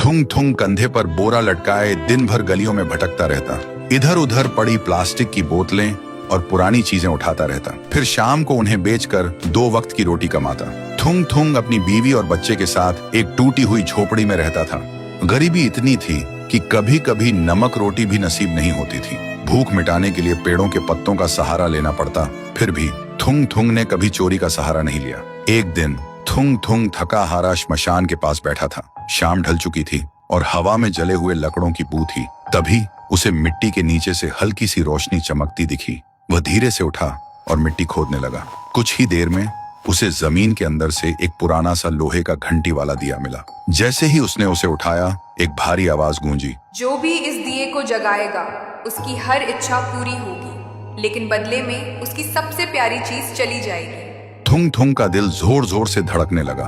थुंग थुंग कंधे पर बोरा लटकाए दिन भर गलियों में भटकता रहता। इधर उधर पड़ी प्लास्टिक की बोतलें और पुरानी चीजें उठाता रहता। फिर शाम को उन्हें बेचकर 2 वक्त की रोटी कमाता। थुंग थुंग अपनी बीवी और बच्चे के साथ एक टूटी हुई झोपड़ी में रहता था। गरीबी इतनी थी कि कभी कभी नमक रोटी भी नसीब नहीं होती थी। भूख मिटाने के लिए पेड़ों के पत्तों का सहारा लेना पड़ता। फिर भी थुंग थुंग ने कभी चोरी का सहारा नहीं लिया। एक दिन थुंग थुंग थका हारा श्मशान के पास बैठा था। शाम ढल चुकी थी और हवा में जले हुए लकड़ों की बू थी। तभी उसे मिट्टी के नीचे से हल्की सी रोशनी चमकती दिखी। वह धीरे से उठा और मिट्टी खोदने लगा। कुछ ही देर में उसे जमीन के अंदर से एक पुराना सा लोहे का घंटी वाला दिया मिला। जैसे ही उसने उसे उठाया, एक भारी आवाज गूंजी, जो भी इस दिए को जगाएगा उसकी हर इच्छा पूरी होगी, लेकिन बदले में उसकी सबसे प्यारी चीज चली जाएगी। थुंग थुंग का दिल जोर जोर से धड़कने लगा।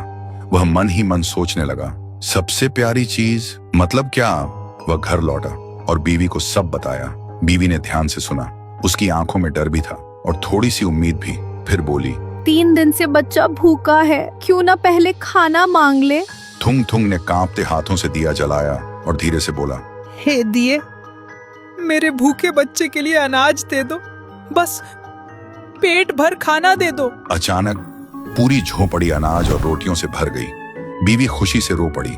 वह मन ही मन सोचने लगा, सबसे प्यारी चीज मतलब क्या? वह घर लौटा और बीवी को सब बताया। बीवी ने ध्यान से सुना। उसकी आंखों में डर भी था और थोड़ी सी उम्मीद भी। फिर बोली, 3 दिन से बच्चा भूखा है, क्यों ना पहले खाना मांग ले। थुंग थुंग ने कांपते हाथों से दिया जलाया और धीरे से बोला, हे दिए, मेरे भूखे बच्चे के लिए अनाज दे दो, बस पेट भर खाना दे दो। अचानक पूरी झोपड़ी अनाज और रोटियों से भर गई। बीवी खुशी से रो पड़ी।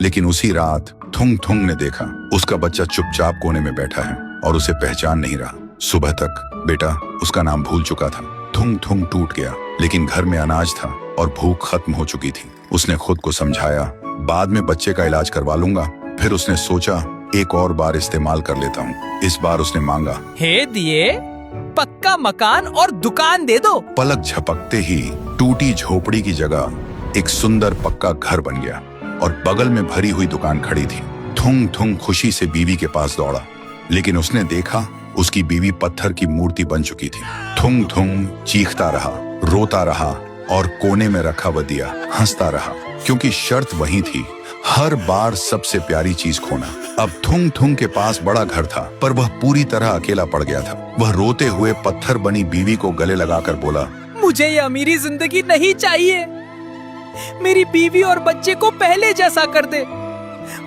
लेकिन उसी रात थुंग थुंग ने देखा उसका बच्चा चुपचाप कोने में बैठा है और उसे पहचान नहीं रहा। सुबह तक बेटा उसका नाम भूल चुका था। थुंग थुंग टूट गया, लेकिन घर में अनाज था और भूख खत्म हो चुकी थी। उसने खुद को समझाया, बाद में बच्चे का इलाज करवा लूंगा। फिर उसने सोचा, एक और बार इस्तेमाल कर लेता हूँ। इस बार उसने मांगा, हे दिए, पक्का मकान और दुकान दे दो। पलक झपकते ही टूटी झोपड़ी की जगह एक सुंदर पक्का घर बन गया और बगल में भरी हुई दुकान खड़ी थी। थुंग थुंग खुशी से बीवी के पास दौड़ा, लेकिन उसने देखा उसकी बीवी पत्थर की मूर्ति बन चुकी थी। थुंग थुंग चीखता रहा, रोता रहा और कोने में रखा वह दिया हंसता रहा, क्योंकि शर्त वही थी, हर बार सबसे प्यारी चीज खोना। अब थुंग थुंग के पास बड़ा घर था, पर वह पूरी तरह अकेला पड़ गया था। वह रोते हुए पत्थर बनी बीवी को गले लगाकर बोला, मुझे ये अमीरी जिंदगी नहीं चाहिए। मेरी बीवी और बच्चे को पहले जैसा कर दे,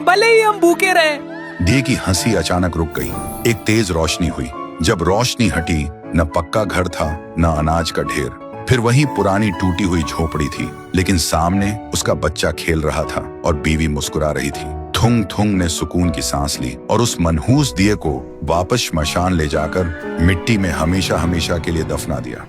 भले ही हम भूखे रहें। दिए की हंसी अचानक रुक गई। एक तेज रोशनी हुई। जब रोशनी हटी, न पक्का घर था न अनाज का ढेर। फिर वही पुरानी टूटी हुई झोपड़ी थी, लेकिन सामने उसका बच्चा खेल रहा था और बीवी मुस्कुरा रही थी। थुंग थुंग ने सुकून की सांस ली और उस मनहूस दिए को वापस श्मशान ले जाकर मिट्टी में हमेशा हमेशा के लिए दफना दिया।